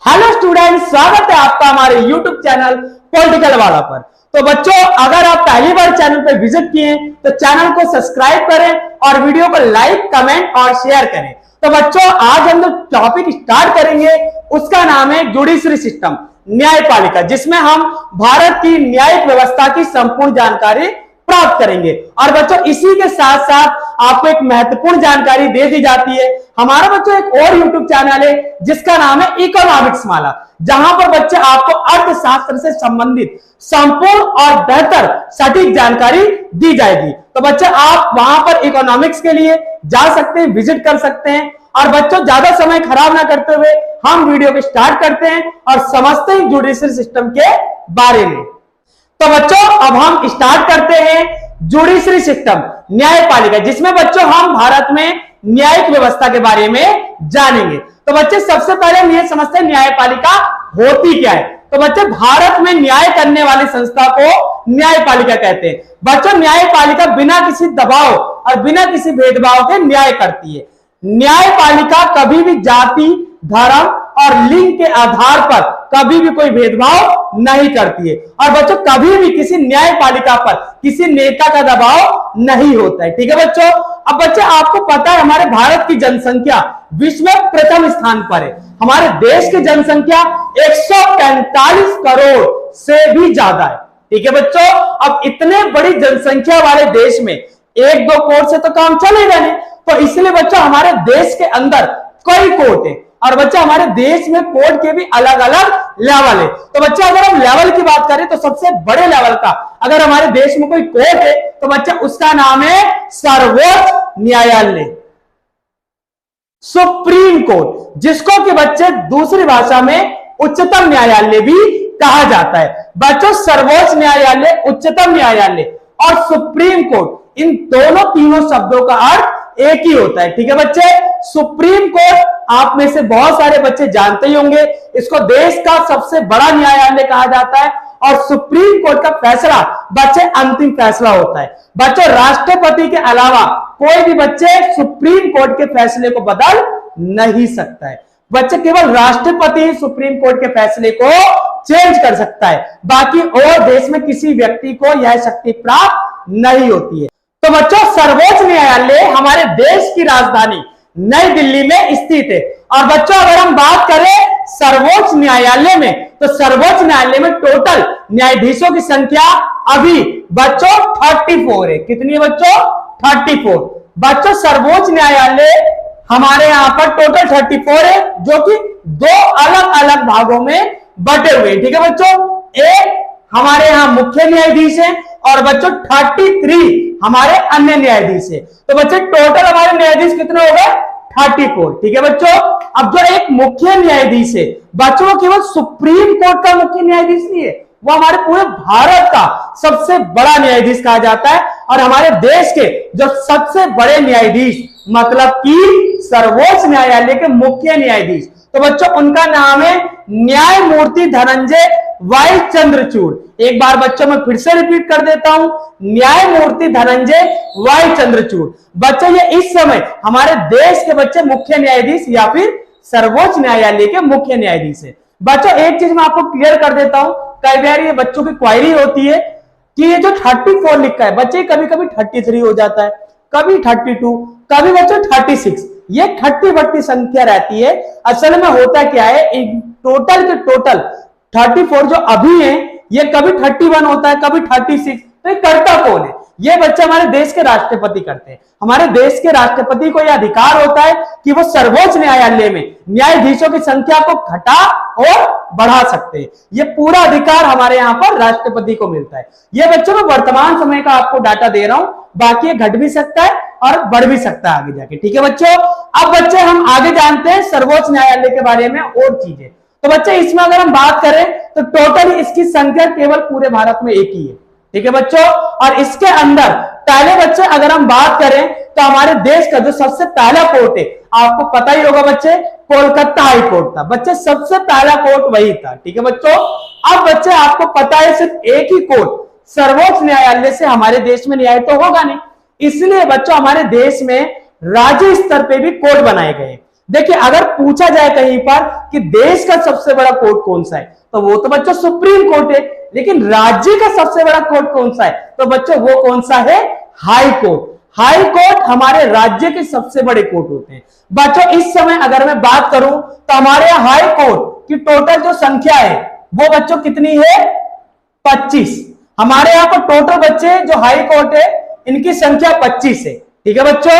Hello student, स्वागत है आपका हमारे यूट्यूब चैनल पॉलिटिकल वाला पर। तो बच्चों, अगर आप पहली बार चैनल पर विजिट किए तो चैनल को सब्सक्राइब करें और वीडियो को लाइक, कमेंट और शेयर करें। तो बच्चों, आज हम जो टॉपिक स्टार्ट करेंगे उसका नाम है जुडिशरी सिस्टम, न्यायपालिका, जिसमें हम भारत की न्यायिक व्यवस्था की संपूर्ण जानकारी प्राप्त करेंगे। और बच्चों, इसी के साथ साथ आपको एक महत्वपूर्ण जानकारी दे दी जाती है। हमारा बच्चों एक और यूट्यूब चैनल है जिसका नाम है इकोनॉमिक्स माला, जहां पर बच्चे आपको अर्थशास्त्र से संबंधित संपूर्ण और बेहतर सटीक जानकारी दी जाएगी। तो बच्चे, आप वहां पर इकोनॉमिक्स के लिए जा सकते हैं, विजिट कर सकते हैं। और बच्चों, ज्यादा समय खराब ना करते हुए हम वीडियो को स्टार्ट करते हैं और समझते हैं जुडिशरी सिस्टम के बारे में। तो बच्चों, अब हम स्टार्ट करते हैं जुडिशरी सिस्टम, न्यायपालिका, जिसमें बच्चों हम भारत में न्यायिक व्यवस्था के बारे में जानेंगे। तो बच्चे, सबसे पहले हम ये समझते हैं न्यायपालिका होती क्या है। तो बच्चे, भारत में न्याय करने वाली संस्था को न्यायपालिका कहते हैं। बच्चों, न्यायपालिका बिना किसी दबाव और बिना किसी भेदभाव के न्याय करती है। न्यायपालिका कभी भी जाति, धर्म और लिंग के आधार पर कभी भी कोई भेदभाव नहीं करती है। और बच्चों, कभी भी किसी न्यायपालिका पर किसी नेता का दबाव नहीं होता है। ठीक है बच्चों। अब बच्चे, आपको पता है हमारे भारत की जनसंख्या विश्व में प्रथम स्थान पर है। हमारे देश की जनसंख्या 145 करोड़ से भी ज्यादा है। ठीक है बच्चों। अब इतने बड़ी जनसंख्या वाले देश में 1-2 कोर्ट से तो काम चलेगा नहीं, तो इसलिए बच्चों हमारे देश के अंदर कई कोर्ट है। और बच्चे, हमारे देश में कोर्ट के भी अलग अलग लेवल है। तो बच्चे, अगर हम लेवल की बात करें तो सबसे बड़े लेवल का अगर हमारे देश में कोई कोर्ट है तो बच्चे उसका नाम है सर्वोच्च न्यायालय, सुप्रीम कोर्ट, जिसको कि बच्चे दूसरी भाषा में उच्चतम न्यायालय भी कहा जाता है। बच्चों, सर्वोच्च न्यायालय, उच्चतम न्यायालय और सुप्रीम कोर्ट, इन तीनों शब्दों का अर्थ एक ही होता है। ठीक है बच्चे। सुप्रीम कोर्ट आप में से बहुत सारे बच्चे जानते ही होंगे, इसको देश का सबसे बड़ा न्यायालय कहा जाता है। और सुप्रीम कोर्ट का फैसला बच्चे अंतिम फैसला होता है। बच्चों, राष्ट्रपति के अलावा कोई भी बच्चे सुप्रीम कोर्ट के फैसले को बदल नहीं सकता है। बच्चे, केवल राष्ट्रपति ही सुप्रीम कोर्ट के फैसले को चेंज कर सकता है, बाकी और देश में किसी व्यक्ति को यह शक्ति प्राप्त नहीं होती है। तो बच्चों, सर्वोच्च न्यायालय हमारे देश की राजधानी नई दिल्ली में स्थित है। और बच्चों, अगर हम बात करें सर्वोच्च न्यायालय में, तो सर्वोच्च न्यायालय में टोटल न्यायाधीशों की संख्या अभी बच्चों 34 है। कितनी है बच्चों? 34। बच्चों, सर्वोच्च न्यायालय हमारे यहां पर टोटल 34 है, जो कि 2 अलग अलग भागों में बटे हुए। ठीक है बच्चों। एक हमारे यहां मुख्य न्यायाधीश है और बच्चों 33 हमारे अन्य न्यायाधीश है। तो बच्चे, टोटल हमारे न्यायाधीश कितने हो गए? 34। ठीक है बच्चों। अब जो एक मुख्य न्यायाधीश है बच्चों, केवल सुप्रीम कोर्ट का मुख्य न्यायाधीश नहीं है, वो हमारे पूरे भारत का सबसे बड़ा न्यायाधीश कहा जाता है। और हमारे देश के जो सबसे बड़े न्यायाधीश, मतलब कि सर्वोच्च न्यायालय के मुख्य न्यायाधीश, तो बच्चों उनका नाम है न्यायमूर्ति धनंजय वाई चंद्रचूड़। एक बार बच्चों मैं फिर से रिपीट कर देता हूं, न्यायमूर्ति धनंजय वाई चंद्रचूड़। बच्चों, ये इस समय हमारे देश के बच्चे मुख्य न्यायाधीश या फिर सर्वोच्च न्यायालय के मुख्य न्यायाधीश है। बच्चों, एक चीज मैं आपको क्लियर कर देता हूं, कई बार ये बच्चों की क्वायरी होती है कि ये जो 34 लिखा है बच्चे, कभी कभी 33 हो जाता है, कभी 32, कभी बच्चों 36, ये खट्टी-बट्टी संख्या रहती है। असल में होता क्या है, टोटल के टोटल 34 जो अभी है, ये कभी 31 होता है, कभी 36। तो ये करता कौन है? ये बच्चे हमारे देश के राष्ट्रपति करते हैं। हमारे देश के राष्ट्रपति को यह अधिकार होता है कि वो सर्वोच्च न्यायालय में न्यायाधीशों की संख्या को घटा और बढ़ा सकते हैं। ये पूरा अधिकार हमारे यहाँ पर राष्ट्रपति को मिलता है। ये बच्चों मैं वर्तमान समय का आपको डाटा दे रहा हूं, बाकी ये घट भी सकता है और बढ़ भी सकता है आगे जाके। ठीक है बच्चों। अब बच्चे, हम आगे जानते हैं सर्वोच्च न्यायालय के बारे में और चीजें। तो बच्चे, इसमें अगर हम बात करें तो टोटल इसकी संख्या केवल पूरे भारत में एक ही है। ठीक है बच्चों। और इसके अंदर पहले बच्चे अगर हम बात करें तो हमारे देश का जो सबसे पहला कोर्ट है, आपको पता ही होगा बच्चे, कोलकाता हाई कोर्ट था। बच्चे, सबसे पहला कोर्ट वही था। ठीक है बच्चों। अब बच्चे, आपको पता है सिर्फ एक ही कोर्ट सर्वोच्च न्यायालय से हमारे देश में न्याय तो होगा नहीं, इसलिए बच्चों हमारे देश में राज्य स्तर पे भी कोर्ट बनाए गए। देखिए अगर पूछा जाए कहीं पर कि देश का सबसे बड़ा कोर्ट कौन सा है, तो वो तो बच्चों सुप्रीम कोर्ट है। लेकिन राज्य का सबसे बड़ा कोर्ट कौन सा है, तो बच्चों वो कौन सा है, हाई कोर्ट। हाई कोर्ट हमारे राज्य के सबसे बड़े कोर्ट होते हैं। बच्चों इस समय अगर मैं बात करूं तो हमारे यहाँ हाई कोर्ट की टोटल जो संख्या है वो बच्चों कितनी है, 25। हमारे यहाँ पर टोटल बच्चे जो हाई कोर्ट है इनकी संख्या 25 है। ठीक है बच्चों,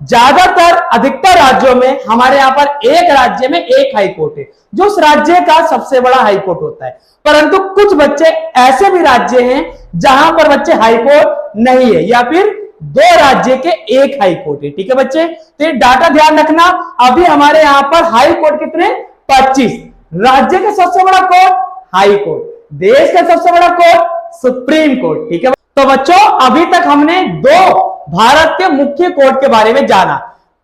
ज्यादातर अधिकतर राज्यों में हमारे यहाँ पर एक राज्य में एक हाई कोर्ट है जो उस राज्य का सबसे बड़ा हाई कोर्ट होता है। परंतु कुछ बच्चे ऐसे भी राज्य हैं जहां पर बच्चे हाई कोर्ट नहीं है, या फिर 2 राज्य के एक हाई कोर्ट है। ठीक है बच्चे, तो ये डाटा ध्यान रखना। अभी हमारे यहाँ पर हाई कोर्ट कितने, 25। राज्य का सबसे बड़ा कोर्ट हाई कोर्ट, देश का सबसे बड़ा कोर्ट सुप्रीम कोर्ट। ठीक है, तो बच्चों अभी तक हमने 2 भारत के मुख्य कोर्ट के बारे में जाना।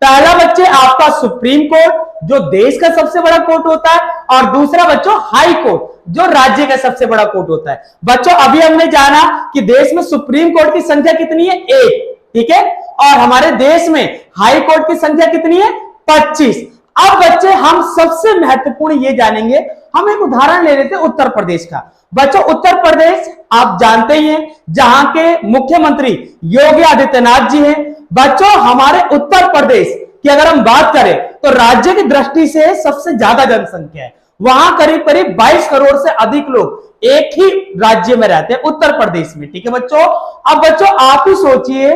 पहला बच्चे आपका सुप्रीम कोर्ट जो देश का सबसे बड़ा कोर्ट होता है, और दूसरा बच्चों हाई कोर्ट जो राज्य का सबसे बड़ा कोर्ट होता है। बच्चों अभी हमने जाना कि देश में सुप्रीम कोर्ट की संख्या कितनी है, 1। ठीक है, और हमारे देश में हाई कोर्ट की संख्या कितनी है, 25। अब बच्चे हम सबसे महत्वपूर्ण ये जानेंगे, हम एक उदाहरण ले लेते हैं उत्तर प्रदेश का। बच्चों उत्तर प्रदेश आप जानते ही हैं जहां के मुख्यमंत्री योगी आदित्यनाथ जी हैं। बच्चों हमारे उत्तर प्रदेश की अगर हम बात करें तो राज्य की दृष्टि से सबसे ज्यादा जनसंख्या है। वहां करीब करीब 22 करोड़ से अधिक लोग एक ही राज्य में रहते हैं, उत्तर प्रदेश में। ठीक है बच्चों, अब बच्चों आप ही सोचिए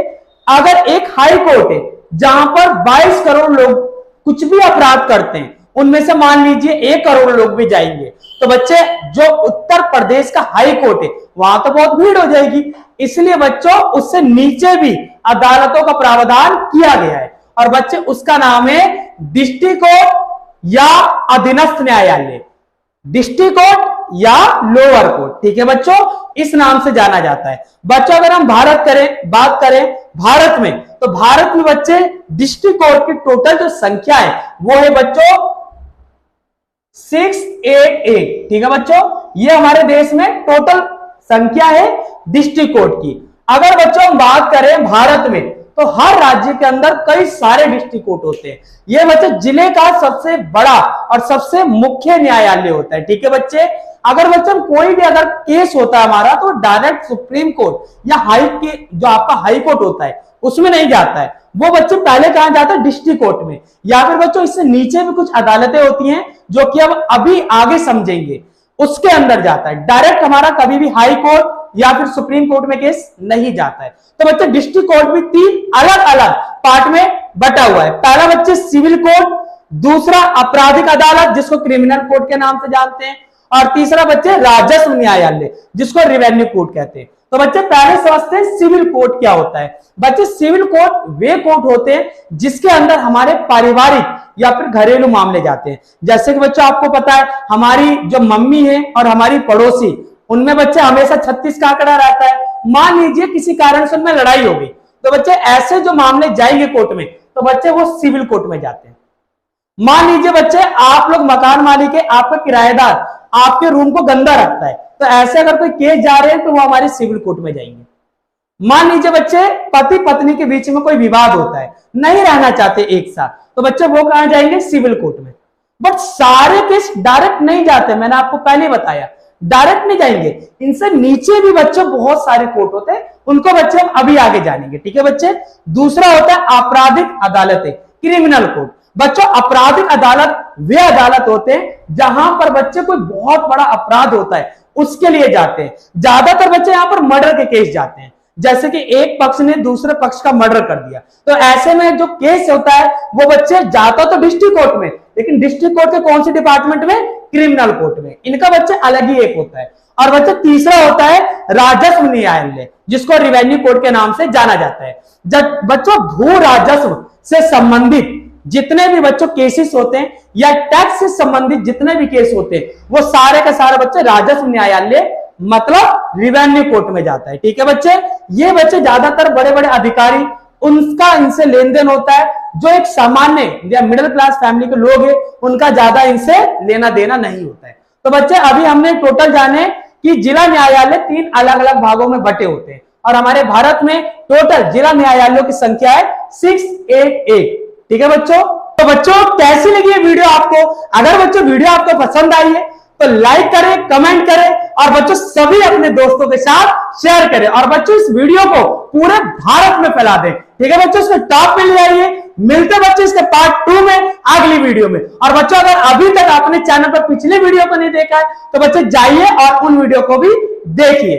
अगर एक हाई कोर्ट है जहां पर 22 करोड़ लोग कुछ भी अपराध करते हैं, उनमें से मान लीजिए 1 करोड़ लोग भी जाएंगे, तो बच्चे जो उत्तर प्रदेश का हाई कोर्ट है वहां तो बहुत भीड़ हो जाएगी। इसलिए बच्चों उससे नीचे भी अदालतों का प्रावधान किया गया है, और बच्चे उसका नाम है डिस्ट्रिक्ट कोर्ट या अधीनस्थ न्यायालय, डिस्ट्रिक्ट कोर्ट या लोअर कोर्ट। ठीक है बच्चों, इस नाम से जाना जाता है। बच्चों अगर हम बात करें भारत में, तो भारत में बच्चे डिस्ट्रिक्ट कोर्ट की टोटल जो संख्या है वो है बच्चों 688। ठीक है बच्चों, ये हमारे देश में टोटल संख्या है डिस्ट्रिक्ट कोर्ट की। अगर बच्चों हम बात करें भारत में, तो हर राज्य के अंदर कई सारे डिस्ट्रिक्ट कोर्ट होते हैं। ये बच्चे जिले का सबसे बड़ा और सबसे मुख्य न्यायालय होता है। ठीक है बच्चे, अगर बच्चे कोई भी अगर केस होता है हमारा तो डायरेक्ट सुप्रीम कोर्ट या जो आपका हाई कोर्ट होता है उसमें नहीं जाता है, वो बच्चे पहले कहां जाता है, डिस्ट्रिक्ट कोर्ट में। या फिर बच्चों इससे नीचे भी कुछ अदालतें होती हैं जो कि अब अभी आगे समझेंगे, उसके अंदर जाता है। डायरेक्ट हमारा कभी भी हाई कोर्ट या फिर सुप्रीम कोर्ट में केस नहीं जाता है। तो बच्चे डिस्ट्रिक्ट कोर्ट भी 3 अलग अलग पार्ट में बटा हुआ है। पहला बच्चे सिविल कोर्ट, दूसरा आपराधिक अदालत जिसको क्रिमिनल कोर्ट के नाम से जानते हैं, और तीसरा बच्चे राजस्व न्यायालय जिसको रेवेन्यू कोर्ट कहते हैं। तो बच्चे पहले समझते हैं सिविल कोर्ट क्या होता है। बच्चे सिविल कोर्ट वे कोर्ट होते हैं जिसके अंदर हमारे पारिवारिक या फिर घरेलू मामले जाते हैं। जैसे कि बच्चों आपको पता है हमारी जो मम्मी है और हमारी पड़ोसी, उनमें बच्चे हमेशा 36 का आंकड़ा रहता है। मान लीजिए किसी कारण से उनमें लड़ाई हो गई, तो बच्चे ऐसे जो मामले जाएंगे कोर्ट में, तो बच्चे वो सिविल कोर्ट में जाते हैं। मान लीजिए बच्चे आप लोग मकान मालिक है, आपका किराएदार आपके रूम को गंदा रखता है, तो ऐसे अगर कोई केस जा रहे हैं तो वो हमारे सिविल कोर्ट में जाएंगे। मान लीजिए बच्चे पति पत्नी के बीच में कोई विवाद होता है, नहीं रहना चाहते एक साथ, तो बच्चे वो कहां जाएंगे, सिविल कोर्ट में। बट सारे केस डायरेक्ट नहीं जाते, मैंने आपको पहले बताया डायरेक्ट नहीं जाएंगे। इनसे नीचे भी बच्चों बहुत सारे कोर्ट होते हैं, उनको बच्चे हम अभी आगे जानेंगे। ठीक है बच्चे, दूसरा होता है आपराधिक अदालतें, क्रिमिनल कोर्ट। बच्चों आपराधिक अदालत वे अदालत होते हैं जहां पर बच्चे कोई बहुत बड़ा अपराध होता है उसके लिए जाते हैं। ज्यादातर बच्चे यहां पर मर्डर के केस जाते हैं, जैसे कि एक पक्ष ने दूसरे पक्ष का मर्डर कर दिया, तो ऐसे में जो केस होता है वो बच्चे जाता तो डिस्ट्रिक्ट कोर्ट में, लेकिन डिस्ट्रिक्ट कोर्ट के कौन से डिपार्टमेंट में, क्रिमिनल कोर्ट में। इनका बच्चे अलग ही एक होता है। और बच्चे तीसरा होता है राजस्व न्यायालय जिसको रेवेन्यू कोर्ट के नाम से जाना जाता है। जब बच्चों भू राजस्व से संबंधित जितने भी बच्चों केसेस होते हैं या टैक्स से संबंधित जितने भी केस होते हैं वो सारे का सारे बच्चे राजस्व न्यायालय मतलब रेवेन्यू कोर्ट में जाता है। ठीक है बच्चे, ये बच्चे ज्यादातर बड़े बड़े अधिकारी उनका इनसे लेन देन होता है, जो एक सामान्य या मिडिल क्लास फैमिली के लोग हैं उनका ज्यादा इनसे लेना देना नहीं होता है। तो बच्चे अभी हमने टोटल जाने कि जिला न्यायालय 3 अलग अलग भागों में बटे होते हैं, और हमारे भारत में टोटल जिला न्यायालयों की संख्या है 688। ठीक है बच्चों, तो बच्चों कैसी लगी ये वीडियो आपको? अगर बच्चों वीडियो आपको पसंद आई है तो लाइक करें, कमेंट करें और बच्चों सभी अपने दोस्तों के साथ शेयर करें और बच्चों इस वीडियो को पूरे भारत में फैला दें। ठीक है बच्चों, इसको टॉप पे ले आइए। मिलते बच्चों इसके पार्ट 2 में अगली वीडियो में। और बच्चों अगर अभी तक आपने चैनल पर पिछले वीडियो को नहीं देखा है तो बच्चे जाइए और उन वीडियो को भी देखिए।